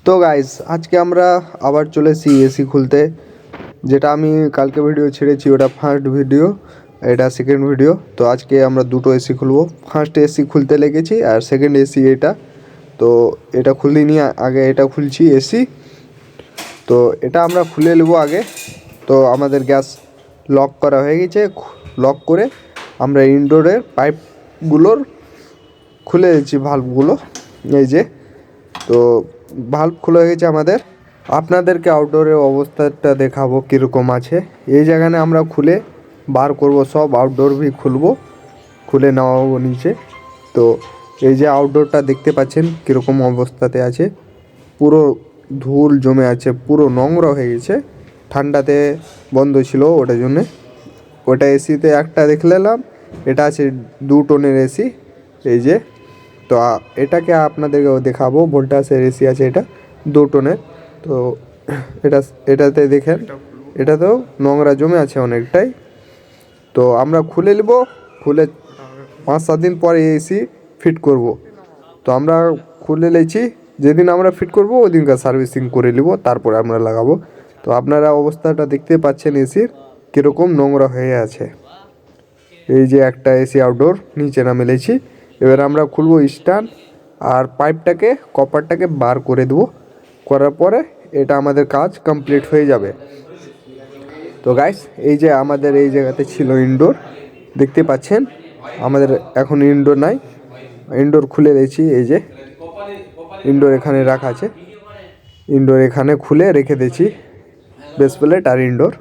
তো গাইস আজকে আমরা আবার চলে এসেছি এসি খুলতে। যেটা আমি কালকে ভিডিও ছেড়েছি ওটা ফার্স্ট ভিডিও, এটা সেকেন্ড ভিডিও। তো আজকে আমরা দুটো এসি খুলবো। ফার্স্ট এসি খুলতে লেগেছি আর সেকেন্ড এসি এটা। তো এটা খুলে নিয়ে আগে এটা খুলছি এসি। তো এটা আমরা খুলে নেবো আগে। তো আমাদের গ্যাস লক করা হয়ে গেছে। লক করে আমরা ইনডোরের পাইপগুলোর খুলে দিচ্ছি ভাল্বগুলো, এই যে। তো ভাল্ব খোলা হয়ে গেছে আমাদের। আপনাদেরকে আউটডোরের অবস্থাটা দেখাবো কীরকম আছে। এই জায়গায় আমরা খুলে বার করব, সব আউটডোর भी খুলবো, খুলে নেওয়াবো নিচে। তো এই যে আউটডোরটা দেখতে পাচ্ছেন কীরকম অবস্থাতে আছে, পুরো ধুল জমে আছে, পুরো নোংরা হয়ে গেছে। ঠান্ডাতে বন্ধ ছিল ওটার জন্যে। ওটা এসিতে একটা দেখে নিলাম, এটা আছে 2 টনের এসি, এই যে। তো এটাকে আপনাদেরকে দেখাবো, ভোল্টাসের এসি আছে এটা 2 টনের। তো এটাতে দেখেন এটাতেও নোংরা জমে আছে অনেকটাই। তো আমরা খুলে নেব, খুলে 5-7 দিন পরে এসি ফিট করব। তো আমরা খুলে নিয়েছি, যেদিন আমরা ফিট করব ওই দিনকার সার্ভিসিং করে নেব, তারপরে আমরা লাগাবো। তো আপনারা অবস্থাটা দেখতে পাচ্ছেন এসির কীরকম নোংরা হয়ে আছে। এই যে একটা এসি আউটডোর নিচে নামে নিয়েছি। এবার আমরা খুলবো স্ট্যান্ড আর পাইপটাকে, কপারটাকে বার করে দেবো। করার পরে এটা আমাদের কাজ কমপ্লিট হয়ে যাবে। তো গাইস এই যে আমাদের এই জায়গাতে ছিল ইনডোর, দেখতে পাচ্ছেন। আমাদের এখন ইনডোর নাই, ইনডোর খুলে দিয়েছি। এই যে ইনডোর এখানে রাখা আছে, ইনডোর এখানে খুলে রেখে দিয়েছি, বেস প্লেট আর ইনডোর।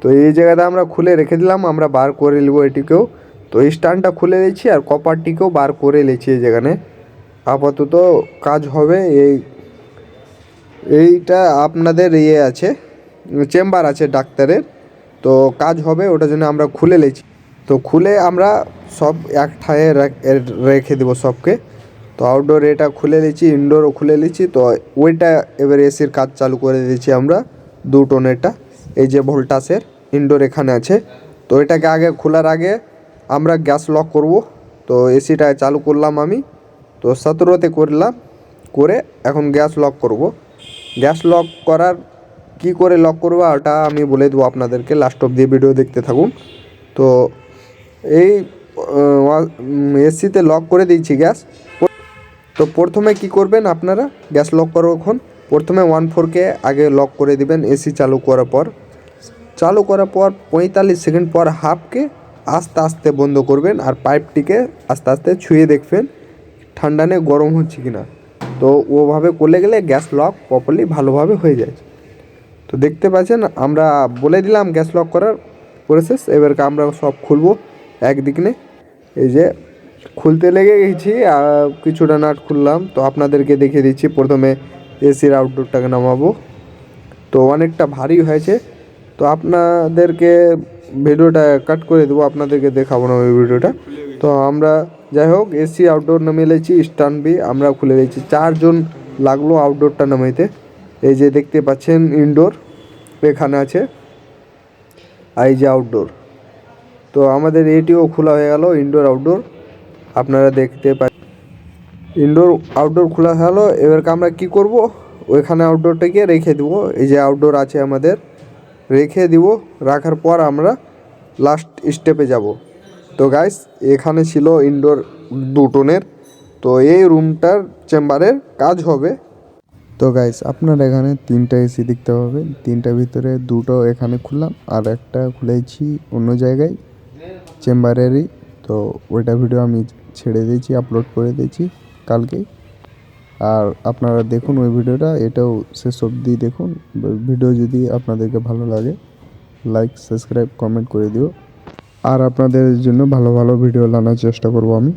তো এই জায়গাটা আমরা খুলে রেখে দিলাম, আমরা বার করে নেব এটিকেও। তো স্ট্যান্ডটা খুলে দিয়েছি আর কপারটিকেও বার করে নিয়েছি। এই জায়গায় আপাতত কাজ হবে। এইটা আপনাদের আছে, চেম্বার আছে ডাক্তারের, তো কাজ হবে ওটার জন্য আমরা খুলে নিয়েছি। তো খুলে আমরা সব এক ঠায়ে রেখে দেবো সবকে। তো আউটডোর এটা খুলে নিয়েছি, ইনডোরও খুলে নিয়েছি। তো ওইটা এবার এসির কাজ চালু করে দিয়েছি আমরা 2 টনেরটা। এই যে ভোল্টাসের ইনডোর এখানে আছে। তো এটাকে আগে খোলার আগে আমরা গ্যাস লক করব। তো এসিটা চালু করলাম আমি, তো 17তে করলাম, করে এখন গ্যাস লক করব। গ্যাস লক করার কি করে লক করবো ওটা আমি বলে দেবো আপনাদেরকে, লাস্ট অফ দিয়ে ভিডিও দেখতে থাকুন। তো এই এসিতে লক করে দিয়েছি গ্যাস। তো প্রথমে কি করবেন আপনারা, গ্যাস লক করার প্রথমে 1-4কে আগে লক করে দিবেন। এসি চালু করার পর 45 সেকেন্ড পর হাফকে আস্তে আস্তে বন্ধ করবেন আর পাইপটিকে আস্তে আস্তে ছুঁয়ে দেখবেন ঠান্ডা নেই গরম হচ্ছে কিনা। তো ওভাবে করলে গেলে গ্যাস লক প্রপারলি ভালোভাবে হয়ে যায়। তো দেখতে পাচ্ছেন আমরা বলে দিলাম গ্যাস লক করার প্রসেস। এবার আমরা সব খুলবো একদিকে। এই যে খুলতে লেগে গেছি, কিছুটা নাট খুললাম। তো আপনাদেরকে দেখিয়ে দিচ্ছি। প্রথমে এসির আউটডোরটাকে নামাবো। তো অনেকটা ভারী হয়েছে, তো আপনাদেরকে ভিডিওটা কাট করে দেবো, আপনাদেরকে দেখাবো না ওই ভিডিওটা। তো আমরা যাই হোক এসি আউটডোর নামিয়ে নিয়েছি, স্ট্যান্ড বি আমরা খুলে দিয়েছি। 4 জন লাগলো আউটডোরটা নামাইতে। এই যে দেখতে পাচ্ছেন ইনডোর এখানে আছে, এই যে আউটডোর। তো আমাদের এটিও খোলা হয়ে গেল, ইনডোর আউটডোর আপনারা দেখতে পাচ্ছেন। ইনডোর আউটডোর খোলা হলো। এবার আমরা কি করব, ওইখানে আউটডোরটাকে রেখে দেবো। এই যে আউটডোর আছে আমাদের, রেখে দিব। রাখার পর আমরা লাস্ট স্টেপে যাব। তো গাইস এখানে ছিল ইনডোর 2 টনের। তো এই রুমটার চেম্বারের কাজ হবে। তো গাইস আপনার এখানে 3টা এসি দেখতে পাবেন, 3টার ভিতরে 2টো এখানে খুললাম আর একটা খুলেছি অন্য জায়গায় চেম্বারেরই। তো ওইটা ভিডিও আমি ছেড়ে দিয়েছি, আপলোড করে দিয়েছি কালকে। আর আপনারা দেখুন ওই ভিডিওটা, এটাও শেষ অবধি দেখুন। ভিডিও যদি আপনাদেরকে ভালো লাগে লাইক সাবস্ক্রাইব কমেন্ট করে দিও। আর আপনাদের জন্য ভালো ভালো ভিডিও আনার চেষ্টা করব আমি।